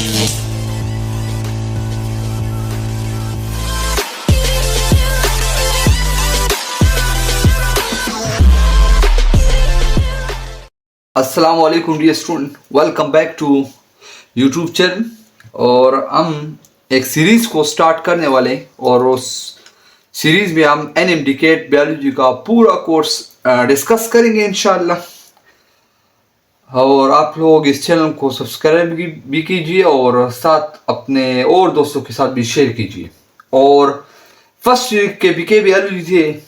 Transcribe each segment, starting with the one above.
अस्सलाम वालेकुम dear student, welcome back to YouTube channel. और हम एक सीरीज़ को स्टार्ट करने वाले हैं और उस सीरीज़ में हम एनएमडीकेट बायोलॉजी का पूरा कोर्स डिस्कस करेंगे इंशाल्लाह। और आप लोग इस चैनल को सब्सक्राइब भी कीजिए और साथ अपने और दोस्तों के साथ भी शेयर कीजिए। और फर्स्ट के बीके बायोलॉजी से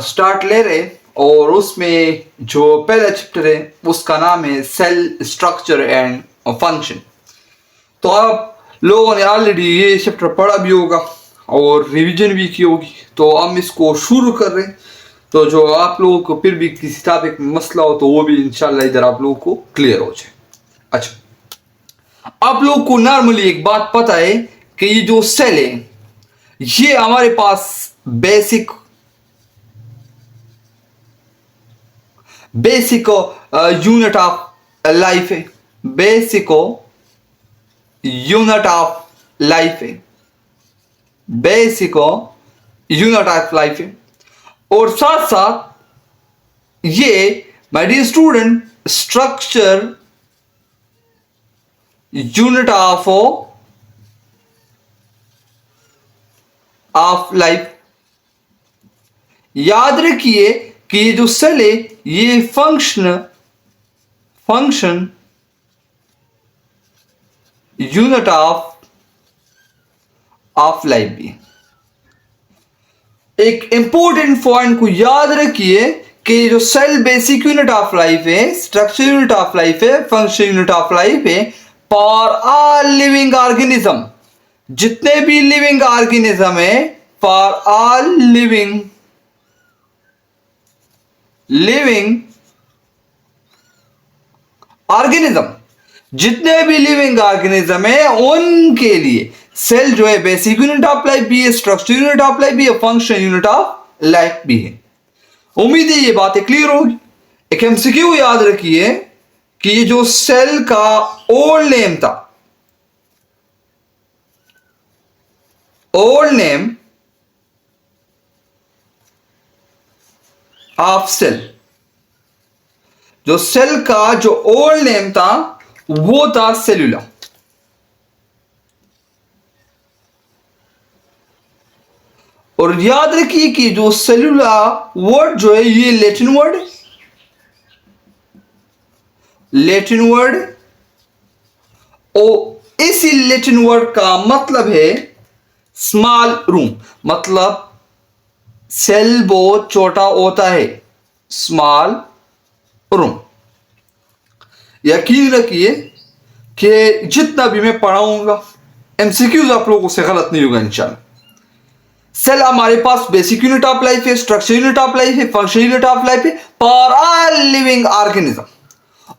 स्टार्ट ले रहे और उसमें जो पहला चैप्टर है उसका नाम है सेल स्ट्रक्चर एंड फंक्शन। तो आप लोगों ने ऑलरेडी ये चैप्टर पढ़ा भी होगा और रिवीजन भी की होगी, तो हम इसको शुरू कर रहे हैं। तो जो आप लोगों को फिर भी किसी टॉपिक में मसला हो तो वो भी इंशाल्लाह इधर आप लोगों को क्लियर हो जाए। अच्छा, आप लोगों को नॉर्मली एक बात पता है कि ये जो सेल है ये हमारे पास बेसिक यूनिट ऑफ लाइफ है। बेसिक यूनिट ऑफ लाइफ है। बेसिक यूनिट ऑफ लाइफ है। और साथ साथ ये my dear student structure unit of life. याद रखिए कि ये जो सेल है ये फंक्शन यूनिट ऑफ लाइफ भी है। एक इंपॉर्टेंट पॉइंट को याद रखिए कि जो cell basic unit of life है, स्ट्रक्चर यूनिट ऑफ लाइफ है, फंक्शन यूनिट ऑफ लाइफ है फॉर ऑल लिविंग ऑर्गेनिज्म। जितने भी लिविंग ऑर्गेनिज्म है, फॉर ऑल लिविंग ऑर्गेनिज्म, जितने भी लिविंग ऑर्गेनिज्म है उनके लिए सेल जो है बेसिक यूनिट ऑफ लाइफ भी है, स्ट्रक्चर यूनिट ऑफ लाइफ भी है, फंक्शन यूनिट ऑफ लाइफ भी है। उम्मीद है ये बातें क्लियर होगी। एक एमसीक्यू याद रखिए कि ये जो सेल का ओल्ड नेम था, ओल्ड नेम ऑफ सेल, जो सेल का जो ओल्ड नेम था वो था सेलुला। और याद रखिए कि जो सेलुला वर्ड जो है ये लैटिन वर्ड है। लैटिन वर्ड, और इसी लैटिन वर्ड का मतलब है स्मॉल रूम। मतलब सेल बहुत छोटा होता है, स्मॉल रूम। यकीन रखिए कि जितना भी मैं पढ़ाऊंगा एमसीक्यूज आप लोगों से गलत नहीं होगा इंशाल्लाह। सेल हमारे पास बेसिक यूनिट ऑफ लाइफ है, स्ट्रक्चर यूनिट ऑफ लाइफ है, फंक्शन यूनिट ऑफ लाइफ है फॉर ऑल लिविंग ऑर्गेनिज्म।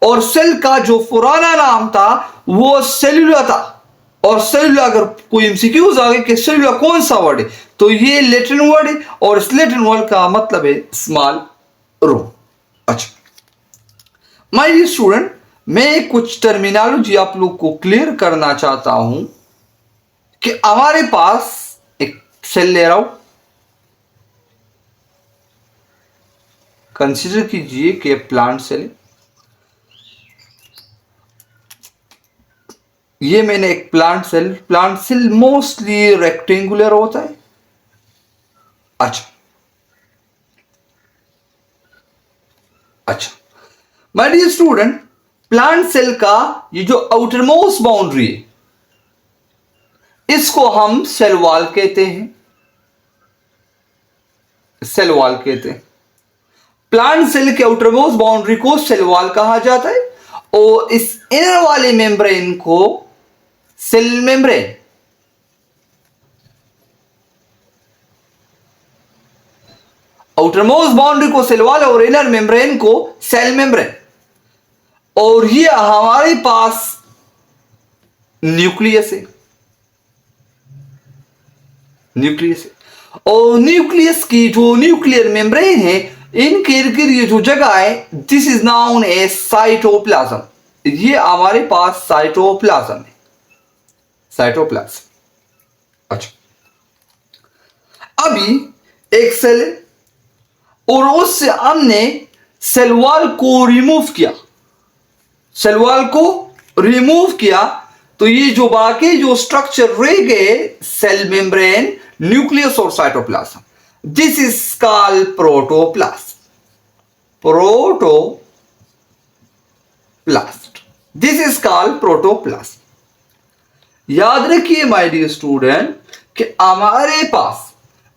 और सेल का जो पुराना नाम था वो सेलुला था। और सेलुला, अगर कोई एमसीक्यूज आ गए कि सेलुला कौन सा वर्ड है, तो ये लैटिन वर्ड है और इस लैटिन वर्ड का मतलब है स्मॉल रूम। अच्छा माय डियर स्टूडेंट, मैं कुछ टर्मिनोलॉजी आप लोग को क्लियर करना चाहता हूं कि हमारे पास एक सेल ले रहा हूं, कंसीडर कीजिए कि प्लांट सेल, ये मैंने एक प्लांट सेल मोस्टली रेक्टेंगुलर होता है। अच्छा my dear student, plant cell का ये जो आउटर मोस्ट बाउंड्री है इसको हम सेल वॉल कहते हैं। सेल वॉल कहते हैं। प्लांट सेल के आउटर मोस्ट बाउंड्री को सेल वॉल कहा जाता है और इस इनर वाले मेम्ब्रेन को cell membrane, outer most boundary को सेल वॉल और इनर मेम्ब्रेन को सेल मेम्ब्रेन। और ये हमारे पास न्यूक्लियस है। और न्यूक्लियस की जो न्यूक्लियर मेम्ब्रेन है इनके इर्द गिर्द ये जो जगह है this is known as cytoplasm. ये हमारे पास साइटोप्लाज्म है। साइटोप्लाज्म। अच्छा, अभी एक सेल है और उससे हमने सेल वॉल को रिमूव किया, सेल वॉल को रिमूव किया, तो ये जो बाकी जो स्ट्रक्चर रह गए, सेल मेम्ब्रेन, न्यूक्लियस और cytoplasm, this is called protoplast. Protoplast, this is called protoplast. याद रखिए माय डियर स्टूडेंट कि हमारे पास,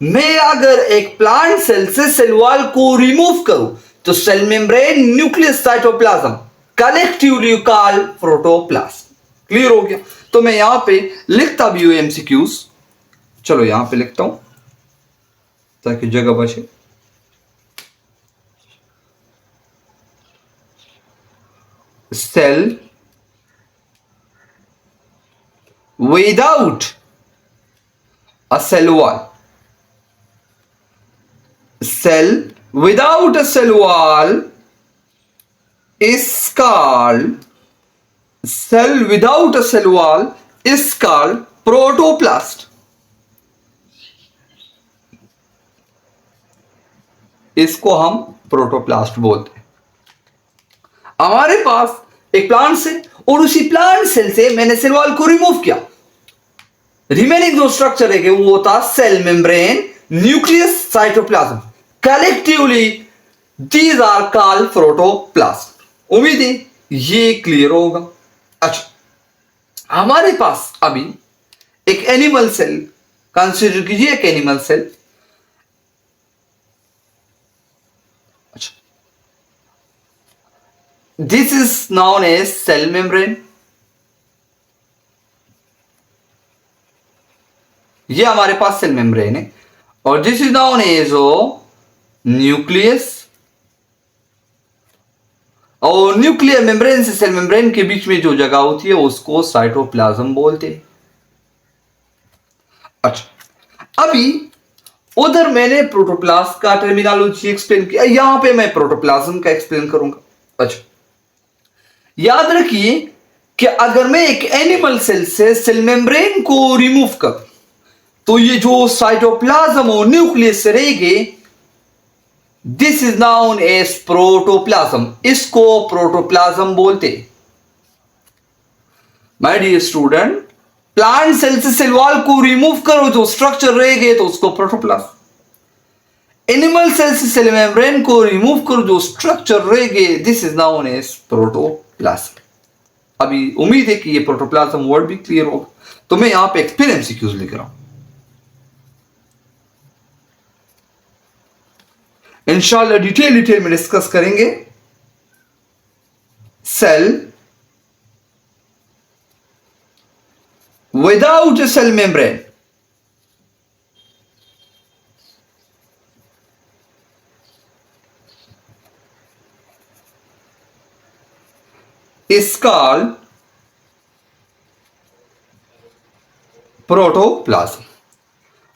मैं अगर एक प्लांट सेल से सेल वॉल को रिमूव करूं तो cell membrane, nucleus, cytoplasm collectively call protoplast. Clear हो गया? तो मैं यहां पे लिखता भी हूं एमसीक्यूज। चलो यहां पे लिखता हूं ताकि जगह बचे। Cell without a cell wall, cell without a cell wall is called, cell without a cell wall is called protoplast। इसको हम प्रोटोप्लास्ट बोलते हैं। हमारे पास एक प्लांट से, और उसी प्लांट सेल से मैंने सेल वॉल को रिमूव किया, रिमेनिंग जो स्ट्रक्चर है वो होता cell membrane, nucleus, cytoplasm, collectively these are called protoplast. उम्मीद है ये क्लियर होगा। अच्छा, हमारे पास अभी एक एनिमल सेल कंसीडर कीजिए, एक एनिमल सेल। अच्छा, this is known as cell membrane, ये हमारे पास सेल मेम्ब्रेन है, और this is known as nucleus, और न्यूक्लियर मेम्ब्रेन से सेल मेम्ब्रेन के बीच में जो जगह होती है उसको साइटोप्लाज्म बोलते हैं। अच्छा, अभी उधर मैंने प्रोटोप्लास्ट का टर्मिनोलॉजी एक्सप्लेन किया, यहां पे मैं प्रोटोप्लाज्म का एक्सप्लेन करूंगा। अच्छा, याद रखिए कि अगर मैं एक एनिमल सेल से सेल मेम्ब्रेन को रिमूव कर, तो ये जो साइटोप्लाज्म और न्यूक्लियस से रहेगी, this is known as protoplasm, इसको प्रोटोप्लाज्म बोलते। My dear student, plant cell से सेल वॉल को रिमूव करो, जो स्ट्रक्चर रह गए तो उसको प्रोटोप्लाज्म। एनिमल सेल से सेल मेम्ब्रेन को रिमूव करो, जो स्ट्रक्चर रह गए, this is known as protoplasm. अभी उम्मीद है कि ये प्रोटोप्लाज्म वर्ड भी क्लियर होगा, तो मैं यहां पे फिर एमसीक्यूज लिख रहा हूं। इंशाल्लाह डिटेल में डिस्कस करेंगे। Cell without a cell membrane is called protoplasm.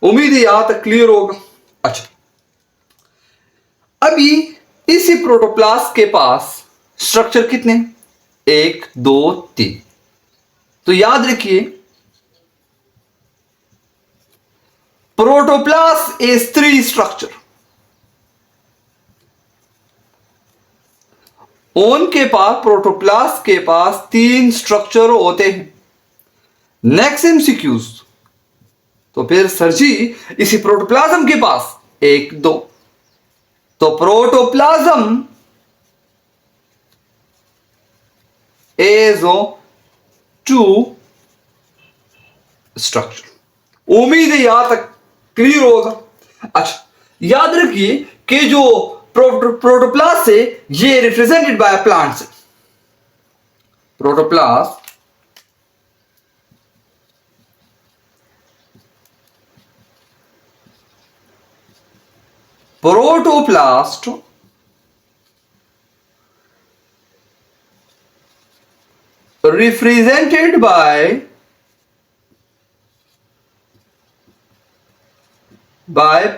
उम्मीद है यहां तक क्लियर होगा। अच्छा, अभी इसी प्रोटोप्लास्ट के पास स्ट्रक्चर कितने? 1 2 3। तो याद रखिए, प्रोटोप्लास्ट इज 3 स्ट्रक्चर। उनके पास, प्रोटोप्लास्ट के पास 3 स्ट्रक्चर होते हैं। नेक्स्ट एमसीक्यूज, तो फिर सर जी इसी प्रोटोप्लाज्म के पास 1 2, तो प्रोटोप्लाज्म इज 2 स्ट्रक्चर। उम्मीद है यहां तक क्लियर होगा। अच्छा, याद रखिए कि जो प्रोटोप्लास्ट है ये represented by plants. Protoplast protoplast represented by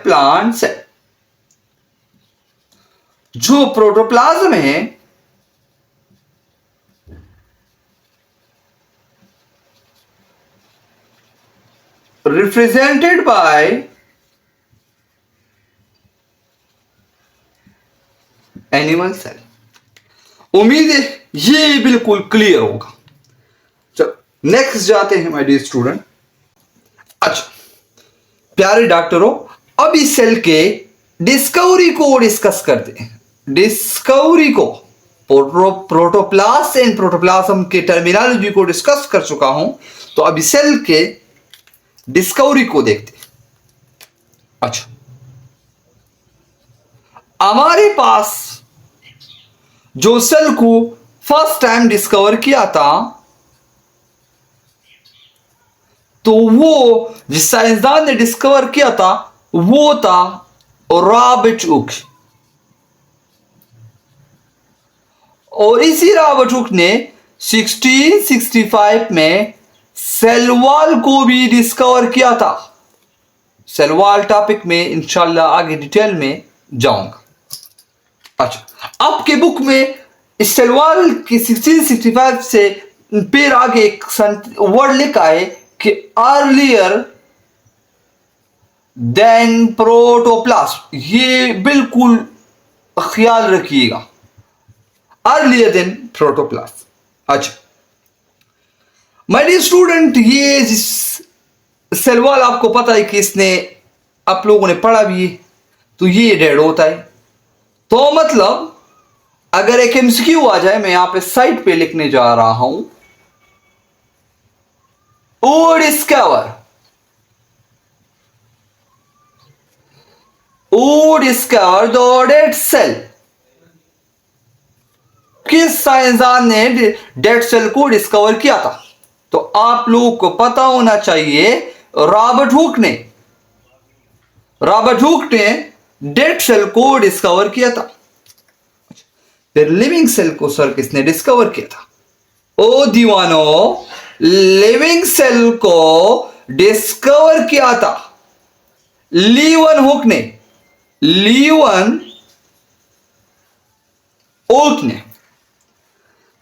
plants। जो प्रोटोप्लाज्म है रिप्रेजेंटेड बाय एनिमल सेल। उम्मीद है ये बिल्कुल क्लियर होगा। चलो नेक्स्ट जाते हैं माय डियर स्टूडेंट। अच्छा प्यारे डॉक्टरों, अब इस सेल के डिस्कवरी को डिस्कस करते हैं। डिस्कवरी को प्रोटोप्लास्ट एंड प्रोटोप्लाज्म के टर्मिनोलॉजी को डिस्कस कर चुका हूं, तो अभी सेल के डिस्कवरी को देखते हैं। अच्छा हमारे पास जो सेल को फर्स्ट टाइम डिस्कवर किया था, तो वो जिस साइंसदान ने डिस्कवर किया था वो था रॉबर्ट हुक। और इसी रॉबर्ट हुक ने 1665 में सेल वॉल को भी डिस्कवर किया था। सेल वॉल टॉपिक में इंशाल्लाह आगे डिटेल में जाऊंगा। अच्छा आपके बुक में इस सेल वॉल की 1665 से फिर आगे एक वर्ड लिखा है कि अर्लियर देन प्रोटोप्लास्ट। ये बिल्कुल ख्याल रखिएगा, अर्लियर देन प्रोटोप्लास्ट। अच्छा माय डियर स्टूडेंट, ये सेल वॉल आपको पता है कि इसने आप लोगों ने पढ़ा भी है, तो ये डेड होता है। तो मतलब अगर एक एमसीक्यू आ जाए, मैं यहां पे साइट पे लिखने जा रहा हूं, ओ डिस्कवर द डेड सेल। किस साइंसदान ने डेड सेल को डिस्कवर किया था? तो आप लोगों को पता होना चाहिए रॉबर्ट हुक ने डेड सेल को डिस्कवर किया था। फिर लिविंग सेल को सर किसने डिस्कवर किया था? ओ दीवानो, लिविंग सेल को डिस्कवर किया था लीवन हुक ने।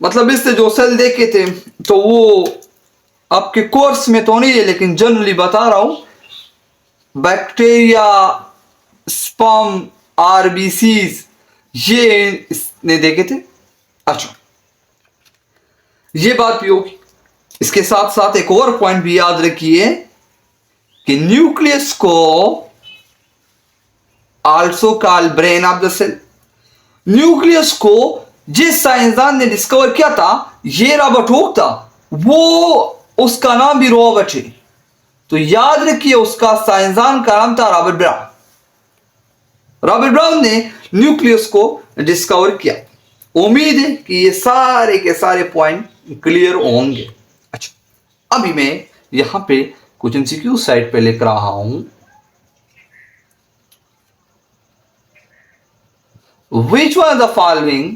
मतलब इससे जो सेल देखे थे, तो वो आपके कोर्स में तो नहीं है, लेकिन जनरली बता रहा हूं, बैक्टीरिया, स्पर्म, आरबीसीज, ये इसने देखे थे। अच्छा ये बात भी होगी। इसके साथ साथ एक और पॉइंट भी याद रखिए कि न्यूक्लियस को also called brain of the cell. Nucleus को जिस साइंसदान ने डिस्कवर किया था, ये रॉबर्ट हुक था, वो उसका नाम भी रॉबर्ट है। तो याद रखिए उसका साइंसदान का नाम था रॉबर्ट ब्राउन। रॉबर्ट ब्राउन ने न्यूक्लियस को डिस्कवर किया। उम्मीद है कि ये सारे के सारे पॉइंट क्लियर होंगे। अच्छा अभी मैं यहां पे कुछ एमसीक्यू साइट पे लिख रहा हूं। Which one of the following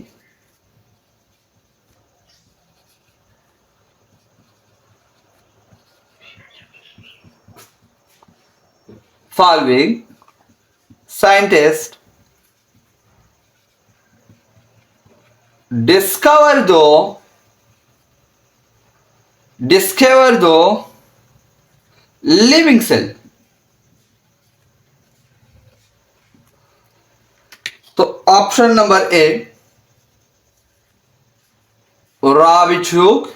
scientists discover the living cell? तो option number A Robert Hooke,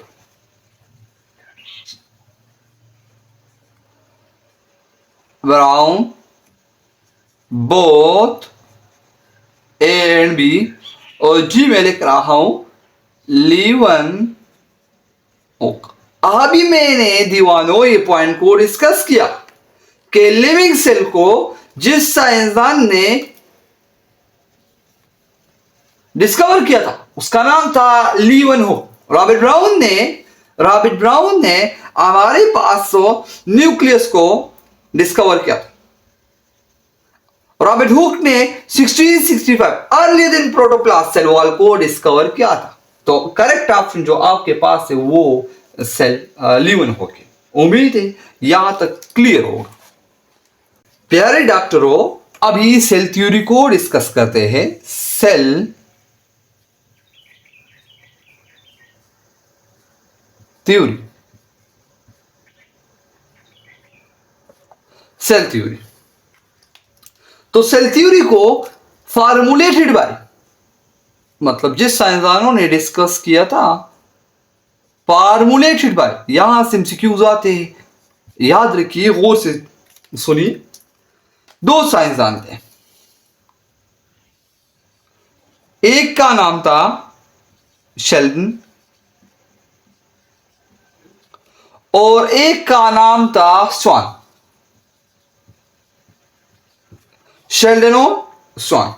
Brown, both A and B, और जी मैं लिख रहा हूं लीवन हुक। अभी मैंने दीवानों ये पॉइंट को डिस्कस किया कि लिविंग सेल को जिस साइंसदान ने डिस्कवर किया था उसका नाम था लीवन हुक। रॉबर्ट ब्राउन ने हमारे पास न्यूक्लियस को डिस्कवर किया था। रॉबर्ट हुक ने 1665 earlier than protoplast cell wall को डिस्कवर किया था। तो करेक्ट ऑप्शन जो आपके पास है वो सेल लीवन हुक है। उम्मीद है यहां तक क्लियर होगा। प्यारे डॉक्टरों, अभी सेल थ्योरी को डिस्कस करते हैं। Cell theory cell theory. तो सेल थ्योरी को फार्मूलेटेड बाय, मतलब जिस साइंसदानों ने डिस्कस किया था, फार्मूलेटेड बाय, यहां से एमसीक्यूज आते हैं, याद रखिए, गौर से सुनिए। दो साइंसदान थे, एक का नाम था शेल्डन और एक का नाम था स्वान। शेल्डन और स्वान।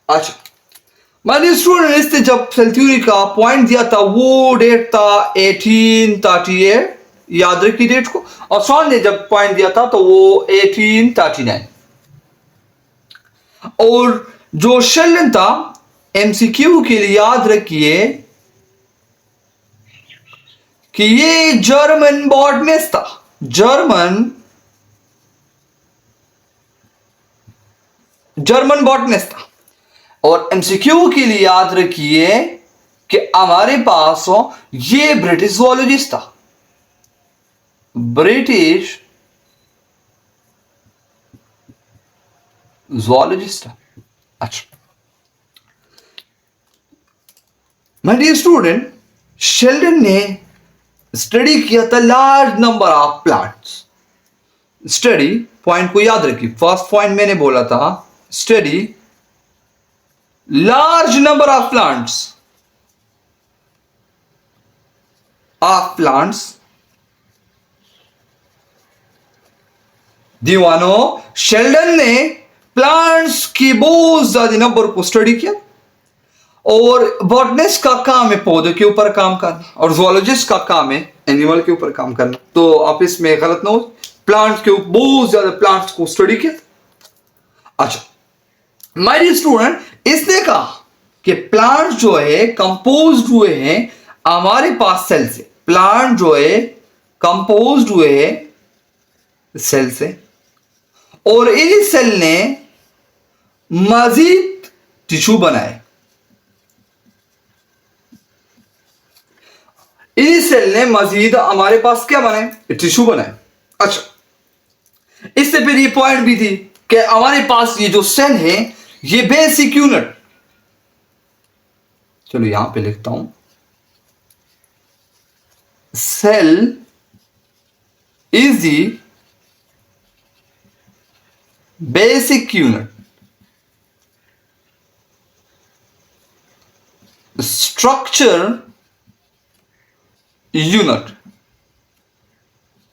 अच्छा, मैंने स्टूडेंट ने जब सेल थ्योरी का पॉइंट दिया था वो डेट था 1838, याद रखिए डेट को, और स्वान ने जब पॉइंट दिया था तो वो 1839। और जो शेल्डन था, एमसीक्यू के लिए याद रखिए कि ये जर्मन बॉटनिस्ट था, जर्मन बॉटनिस्ट था। और एमसीक्यू के लिए याद रखिए कि हमारे पास ये ब्रिटिश ज़ूलॉजिस्ट था, ब्रिटिश ज़ूलॉजिस्ट था। अच्छा, माय डियर स्टूडेंट, शेल्डन ने स्टडी किया था large number of plants. Study point को याद रखिए, फर्स्ट पॉइंट मैंने बोला था study large number of plants दीवानो। शेल्डन ने प्लांट्स की बहुत ज्यादा नंबर को स्टडी किया, और बॉटनिस्ट का काम है पौधों के ऊपर काम करना, और जूलॉजिस्ट का काम है एनिमल के ऊपर काम करना। तो आप इसमें गलत ना हो, प्लांट्स के ऊपर बहुत ज्यादा प्लांट्स को स्टडी किया। अच्छा माय डियर स्टूडेंट, इसने कहा कि प्लांट जो है कंपोज्ड हुए हैं हमारे पास सेल से, प्लांट जो है कंपोज्ड हुए हैं सेल से, और इन सेल ने मजीद टिश्यू बनाए, इस सेल ने मजीद हमारे पास क्या बनाए, टिश्यू बनाए। अच्छा, इससे फिर ये पॉइंट भी थी कि हमारे पास ये जो सेल है ये बेसिक यूनिट, चलो यहां पे लिखता हूं, cell is the basic unit, structure unit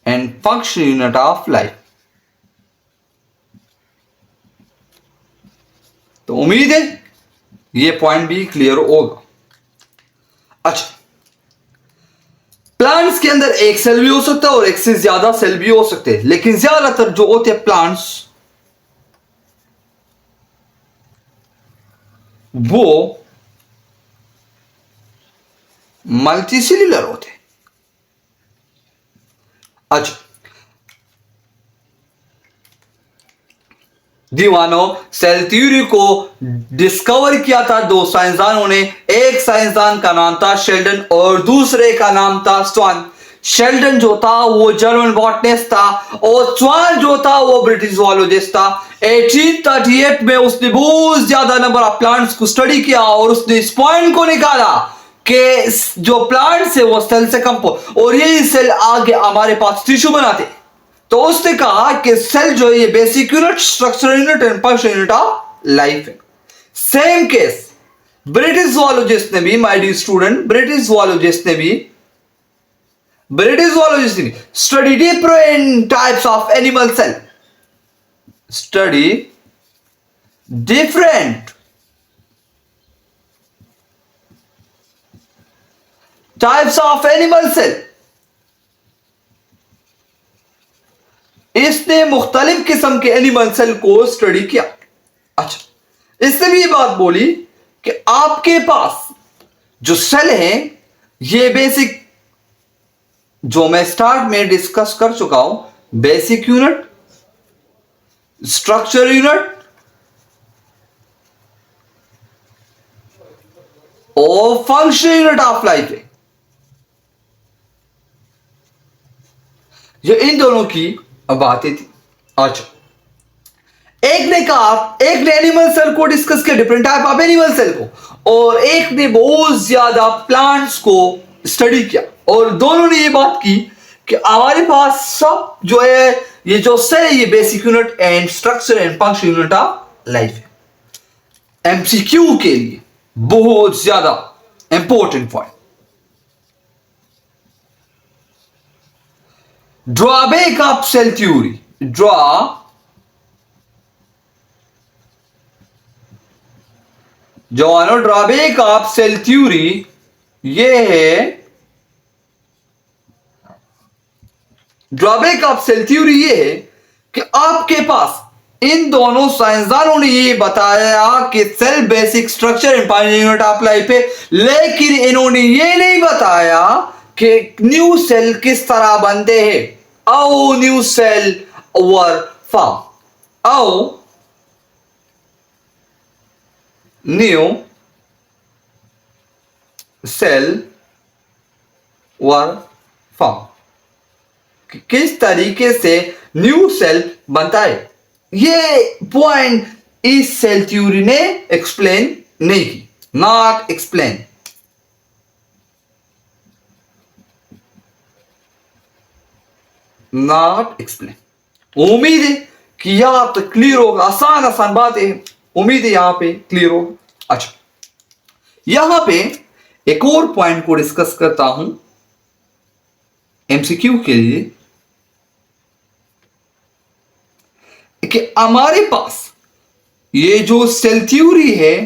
and function unit of life. तो उम्मीद है ये पॉइंट भी क्लियर होगा। अच्छा, प्लांट्स के अंदर एक सेल भी हो सकता है और एक से ज्यादा सेल भी हो सकते हैं, लेकिन ज्यादातर जो होते हैं प्लांट्स वो मल्टीसेल्युलर होते हैं। अच्छा दीवानो, सेल थ्योरी को डिस्कवर किया था दो साइंसदानों ने, एक साइंसदान का नाम था शेल्डन और दूसरे का नाम था स्वान। शेल्डन जो था वो जर्मन बॉटनिस्ट था और स्वान जो था वो ब्रिटिश ज़ूलॉजिस्ट था। 1838 में उसने बहुत ज्यादा नंबर ऑफ प्लांट्स को स्टडी किया और उसने इस पॉइंट को निकाला कि जो प्लांट्स है वो सेल से कंपोज, और यही सेल आगे हमारे पास टिश्यू बनाते। तो उसने कहा कि सेल जो है ये basic unit, structural unit and function unit of life है। सेम केस ब्रिटिश ज़ूलॉजिस्ट ने भी, my dear student, British zoologist ने study different types of animal cell, study different types of animal cell. इसने मुख्तलिफ किस्म के एनिमल सेल को study किया। अच्छा, इसने भी ये बात बोली कि आपके पास जो सेल है ये बेसिक, जो मैं स्टार्ट में डिस्कस कर चुका हूं, बेसिक यूनिट, स्ट्रक्चर यूनिट और फंक्शन यूनिट ऑफ लाइफ है। ये इन दोनों की बातें थी। अच्छा, एक ने एनिमल सेल को डिस्कस किया, different type of animal cell को, और एक ने बहुत ज्यादा प्लांट्स को स्टडी किया, और दोनों ने ये बात की कि हमारे पास सब जो है ये जो सेल है ये basic unit and structure and function unit of life है। एमसीक्यू के लिए बहुत ज्यादा important point. Drawback of cell theory, drawback of cell theory ये है, ड्रॉबैक ऑफ सेल थ्योरी ये है कि आपके पास इन दोनों साइंसदानों ने ये बताया कि cell basic structure and unit of life है, लेकिन इन्होंने ये नहीं बताया कि न्यू सेल किस तरह बनते हैं, how new cell were form, how new cell were form, किस तरीके से न्यू सेल बनता है। ये पॉइंट इस सेल थ्योरी ने एक्सप्लेन नहीं की, नॉट एक्सप्लेन। Not explain. उम्मीद है कि यहां तो क्लियर होगा, आसान आसान बातें, उम्मीद है यहां पे क्लियर होगा। अच्छा, यहां पे एक और पॉइंट को डिस्कस करता हूं एमसीक्यू के लिए कि हमारे पास ये जो सेल थ्योरी है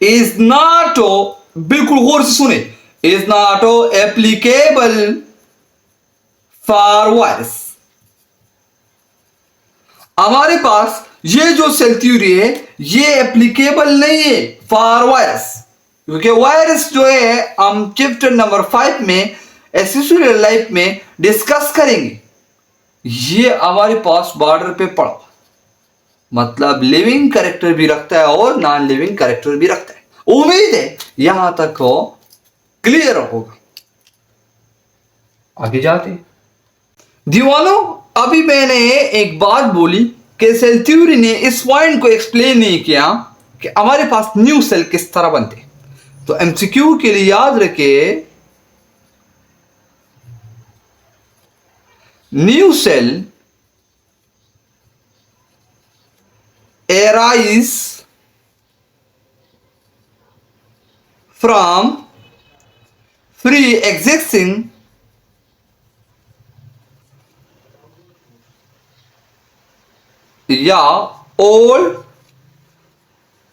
इज नॉट, बिल्कुल गौर से सुने, is not applicable for virus. हमारे पास ये जो सेल थ्योरी है ये एप्लीकेबल नहीं है फॉर वायरस, क्योंकि वायरस जो है हम चैप्टर नंबर 5 में एसेक्सुअल लाइफ में डिस्कस करेंगे। ये हमारे पास बॉर्डर पे पड़ा, मतलब लिविंग कैरेक्टर भी रखता है और नॉन लिविंग कैरेक्टर भी रखता है। उम्मीद है यहां तक हो क्लियर होगा। आगे जाते हैं दीवानों, अभी मैंने एक बात बोली कि सेल थ्योरी ने इस पॉइंट को एक्सप्लेन नहीं किया कि हमारे पास न्यू सेल किस तरह बनते। तो एमसीक्यू के लिए याद रखे, new cell arise from free existing या old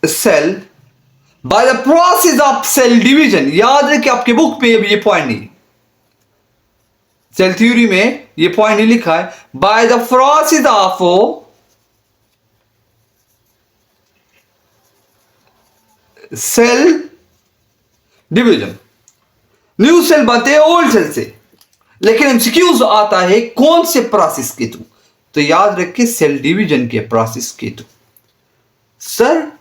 cell by the process of cell division। याद रखिए आपके बुक पे ये पॉइंट नहीं, सेल थ्योरी में ये पॉइंट नहीं लिखा है, by the process of cell division. New cell बनते हैं ओल्ड सेल से, लेकिन एमसीक्यूज आता है कौन से प्रोसेस के थ्रू, तो याद रखिए सेल डिवीजन के प्रोसेस के थ्रू। सर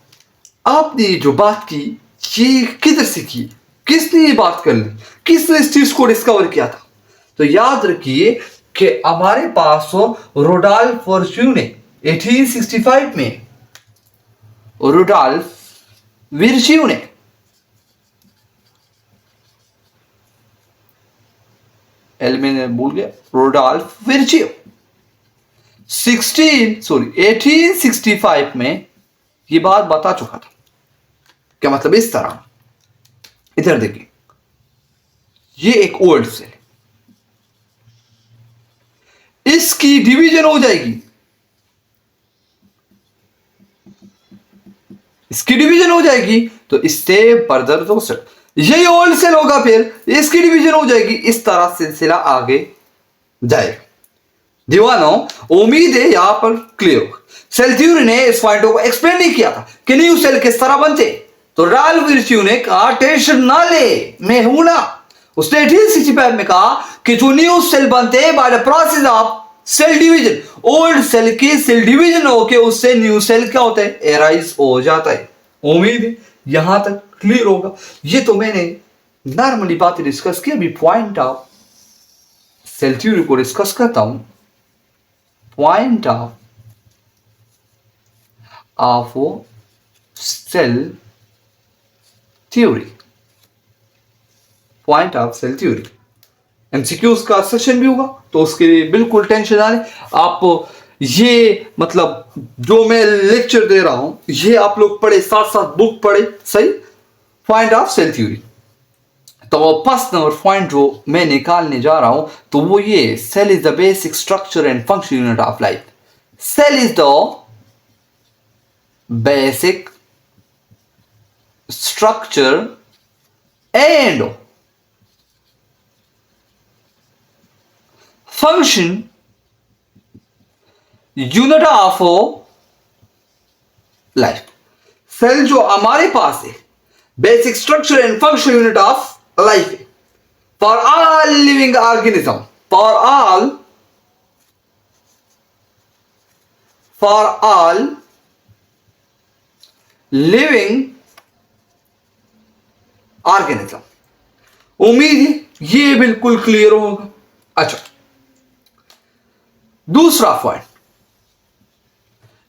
आपने जो बात की ये किधर से की, किसने ये बात कर ली, किसने इस चीज को डिस्कवर किया था, तो याद रखिए कि हमारे पास रोडोल्फ वर्च्यू ने 1865 में, रोडोल्फ विर्च्यू ने मैंने भूल गया, रोडोल्फ विर्च्यू 1865 में ये बात बता चुका था। क्या मतलब, इस तरह इधर देखिए, ये एक ओल्ड सेल, इसकी डिवीजन हो जाएगी, इसकी डिवीजन हो जाएगी, तो इससे फर्दर तो यही ओल्ड सेल होगा, फिर इसकी डिवीजन हो जाएगी, इस तरह सिलसिला आगे जाएगा। दीवानों उम्मीद है यहां पर क्लियर होगा। सेल थ्योरी ने इस पॉइंट को एक्सप्लेन नहीं किया था कि न्यू सेल किस तरह बनते, तो राल्फ विर्च्यू ने कहा टेंशन ना ले, मैं हूं ना। उसने 1865 में कहा कि जो न्यू सेल बनते हैं by the process of cell division, old cell की सेल डिवीजन होके उससे न्यू सेल क्या होता है, एराइज हो जाता है। उम्मीद है यहां तक क्लियर होगा। ये तो मैंने नॉर्मली बातें डिस्कस की, अभी पॉइंट ऑफ सेल थ्योरी को डिस्कस करता हूं। point of cell theory. Point of cell theory. MCQs का सेशन भी होगा तो उसके लिए बिल्कुल टेंशन ना लें आप। ये मतलब जो मैं लेक्चर दे रहा हूं ये आप लोग पढ़े, साथ साथ बुक पढ़े, सही। Point of cell theory. तो फर्स्ट नंबर पॉइंट जो मैं निकालने जा रहा हूं तो वो ये, cell is the basic structure and function unit of life. Cell is the basic structure and function unit of life. Cell जो हमारे पास है basic structure and function unit of life है for all living organism, for all living organism. उम्मीद है ये बिल्कुल clear होगा। अच्छा, दूसरा पॉइंट,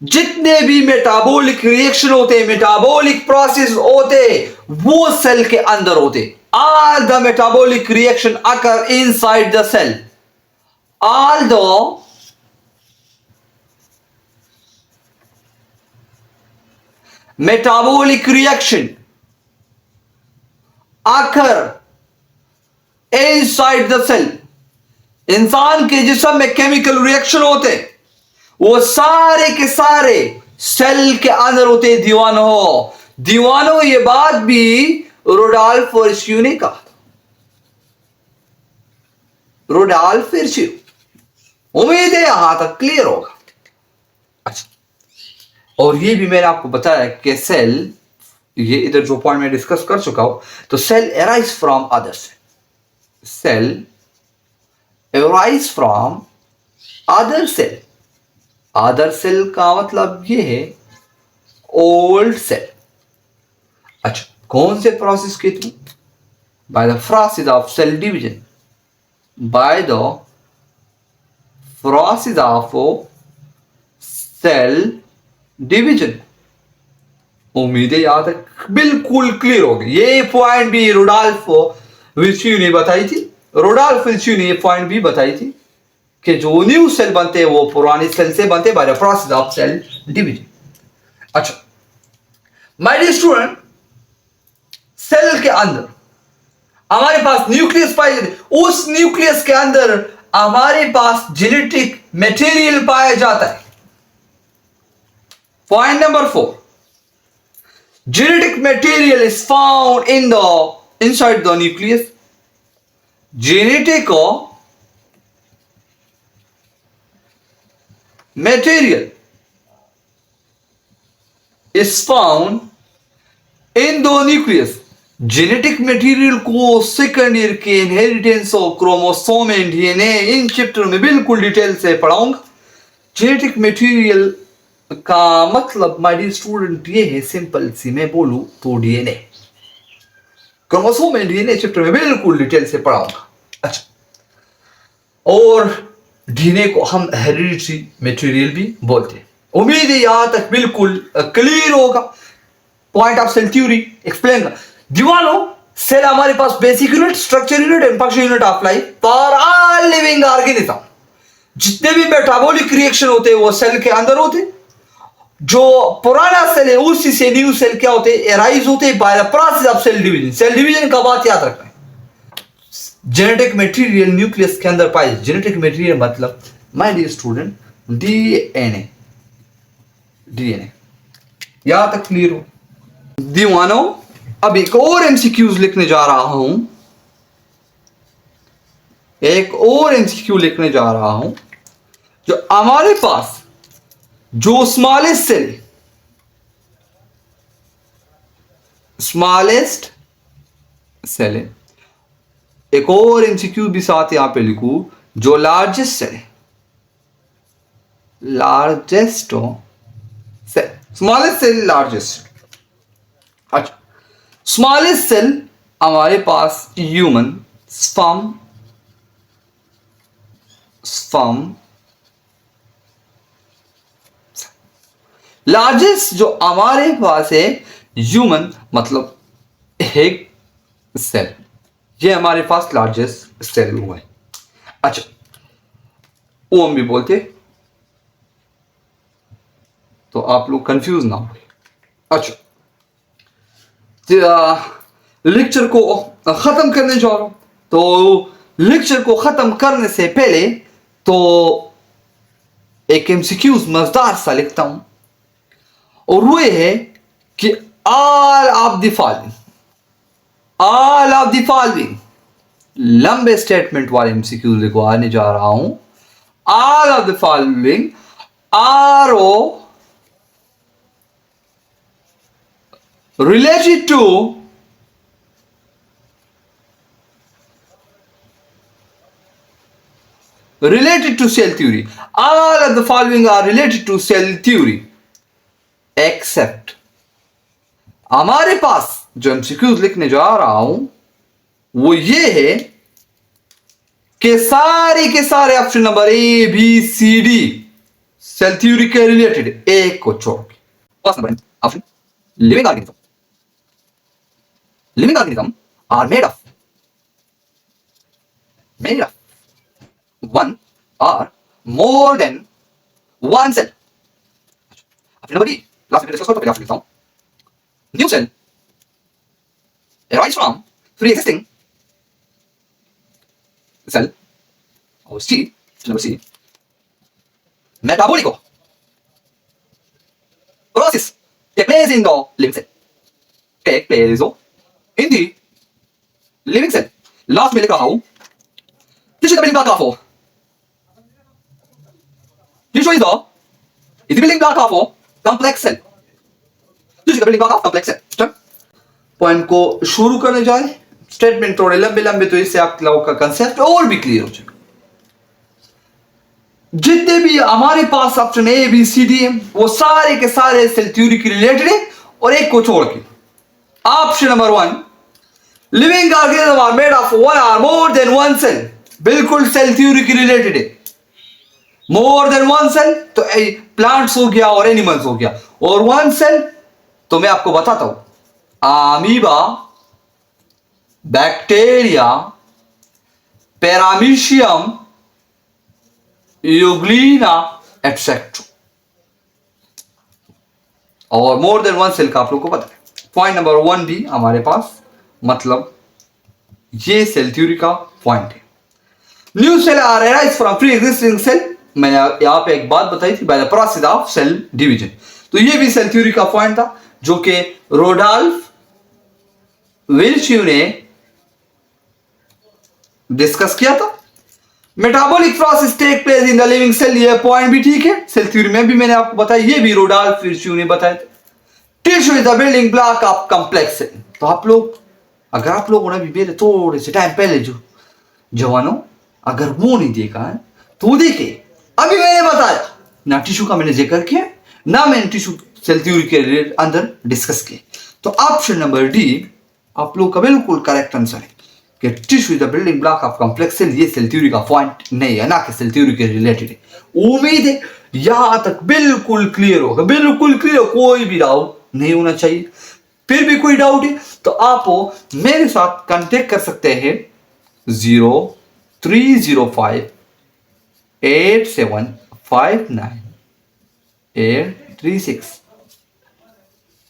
जितने भी मेटाबॉलिक रिएक्शन होते, मेटाबॉलिक प्रोसेस होते वो सेल के अंदर होते। All the metabolic reaction occur inside the cell. All the metabolic reaction occur inside the cell. इंसान के जिस्म में केमिकल रिएक्शन होते वो सारे के सारे सेल के अंदर होते। दीवानो ये बात भी रुडॉल्फ वर्शियो ने कहा। रुडॉल्फ वर्शियो, उम्मीद है यहां तक क्लियर होगा। अच्छा, और ये भी मैंने आपको बताया कि सेल, ये इधर जो पॉइंट मैं डिस्कस कर चुका हूं, तो cell arise from other cell. Cell arise from other cell। other cell का मतलब ये है old cell। अच्छा, कौन से प्रोसेस के through? by the process of cell division। by the process of cell division। उम्मीद है यहां तक बिल्कुल क्लियर हो गई। ये पॉइंट भी रुडॉल्फ वर्शियो ने बताई थी। रुडॉल्फ वर्शियो ने ये पॉइंट भी बताई थी कि जो न्यू सेल बनते हैं वो पुराने सेल से बनते by the process of cell division. अच्छा माय डियर स्टूडेंट, सेल के अंदर हमारे पास न्यूक्लियस पाया जाता है। उस न्यूक्लियस के अंदर हमारे पास जेनेटिक मटेरियल पाया जाता है। Point number 4, genetic material is found in the inside the nucleus। genetic material is found in the nucleus। Genetic material को सेकंड ईयर के इनहेरिटेंस और chromosome and DNA in chapter में बिल्कुल डिटेल से पढ़ाऊंगा। जेनेटिक मटेरियल का मतलब my dear student ये है, सिंपल सी मैं बोलूं तो DNA, chromosome and DNA chapter में बिल्कुल डिटेल से पढ़ाऊंगा। अच्छा, और डीएनए को हम हेरिडिटरी मटेरियल भी बोलते हैं। उम्मीद है यहां तक बिल्कुल क्लियर होगा। Point of cell theory explain कर दीवानो। सेल हमारे पास basic unit, structure unit and function unit of life for all living organism. जितने भी मेटाबॉलिक रिएक्शन होते हैं वो सेल के अंदर होते। जो पुराना सेल है उसी से न्यू सेल क्या होते, एराइज होते by the process of cell division. Cell division का बात याद रखना है। जेनेटिक मटेरियल न्यूक्लियस के अंदर पाए। जेनेटिक मटेरियल मतलब my dear student DNA. DNA यहां तक क्लियर हो दीवानो। अब एक और एमसीक्यूज लिखने जा रहा हूं। एक और एमसीक्यू लिखने जा रहा हूं जो हमारे पास जो स्मॉलेस्ट सेल, स्मॉलेस्ट सेल है। एक और एमसीक्यू भी साथ यहां पे लिखू, जो लार्जेस्ट सेल है। Largest cell, smallest cell, largest. अच्छा, स्मॉलेस्ट सेल हमारे पास ह्यूमन स्पर्म लार्जेस्ट जो हमारे पास है ह्यूमन मतलब एक सेल, ये हमारे पास लार्जेस्ट सेल हुआ है। अच्छा, वो हम भी बोलते, तो आप लोग कंफ्यूज ना हो। अच्छा, लेक्चर को खत्म करने जा रहा हूं, तो लेक्चर को खत्म करने से पहले तो एक एमसीक्यूज मजेदार सा लिखता हूं, और वो है कि ऑल ऑफ द फॉलोइंग लंबे स्टेटमेंट वाले एमसीक्यूज लिखवाने जा रहा हूं। All of the following are ओ related to cell theory. All of the following are related to cell theory except, हमारे पास जो एमसीक्यूज लिखने जा रहा हूं वो ये है कि सारे के सारे option number A B C D cell theory के रिलेटेड, एक को छोड़ के। First number option, living organism are made of one or more than one cell. Option number D, last में डिस्कस करते पहले ऑप्शन लिखता हूं। New cell arise from pre-existing cell, और C, number C, metabolic process take place in the living cell, take place in the living cell. Last में लिखा हूं tissue is the building block of tissue is the building block of complex cell. tissue is the building block of complex cell. Point को शुरू करने जाए, statement थोड़े लंबे लंबे, तो इससे आप लोगों का कंसेप्ट और भी क्लियर हो जाएगा। जितने भी हमारे पास option A B C D है वो सारे के सारे सेल थ्योरी के रिलेटेड है, और एक को छोड़ के option number one, living organism are made of one और मोर देन वन सेल, बिल्कुल सेल थ्योरी के रिलेटेड है। मोर देन वन सेल तो प्लांट्स हो गया और एनिमल्स हो गया, और वन सेल तो मैं आपको बताता हूं, amoeba, bacteria, paramecium, Euglena etcetera, और मोर देन वन सेल का आप लोग को पता है। पॉइंट नंबर वन भी हमारे पास, मतलब ये सेल थ्योरी का पॉइंट है। New cell are arise from pre existing cell, मैंने यहां पे एक बात बताई थी, by the process of cell division, तो ये भी सेल थ्योरी का पॉइंट था जो कि रोडोल्फ विर्च्यू ने डिस्कस किया था। Metabolic process take place in the living cell, ये पॉइंट भी ठीक है, सेल थ्योरी में भी मैंने आपको बताया, ये भी रोडोल्फ विर्च्यू ने बताया था। Tissue is the building block of complex cell, तो आप लोग, अगर आप लोगों ने भी मेरे थोड़े से टाइम पहले जो जवानों अगर वो नहीं देखा है तो देखे, अभी मैंने बताया ना, टिश्यू का मैंने जिक्र किया ना, मैंने टिश्यू सेल थ्योरी के अंदर डिस्कस किया। तो ऑप्शन नंबर डी आप लोग का बिल्कुल करेक्ट आंसर है कि tissue is the building block of complex cell, ये सेल थ्योरी का पॉइंट नहीं है, ना कि सेल थ्योरी के रिलेटेड है। उम्मीद है यहां तक बिल्कुल क्लियर होगा, बिल्कुल क्लियर, कोई भी डाउट नहीं होना चाहिए। फिर भी कोई डाउट है तो आप मेरे साथ कांटेक्ट कर सकते हैं 0305875936।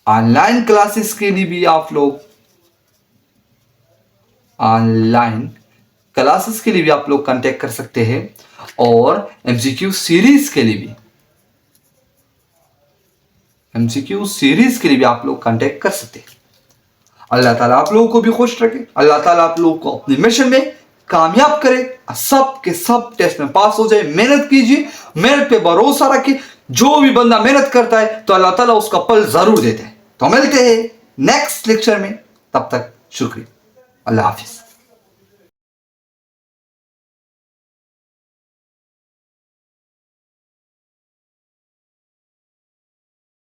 ऑनलाइन क्लासेस के लिए भी आप लोग, ऑनलाइन क्लासेस के लिए भी आप लोग कांटेक्ट कर सकते हैं, और एमसीक्यू सीरीज के लिए भी, एमसीक्यू सीरीज के लिए भी आप लोग कांटेक्ट कर सकते हैं। अल्लाह ताला आप लोगों को भी खुश रखे, अल्लाह ताला आप लोगों को अपने मिशन में कामयाब करे, सब के सब टेस्ट में पास हो जाए। मेहनत कीजिए, मेहनत पे भरोसा रखिए, जो भी बंदा मेहनत करता है तो अल्लाह ताला उसका फल जरूर देते हैं। तो मिलते हैं नेक्स्ट लेक्चर में, तब तक शुक्रिया, अल्लाह हाफिज।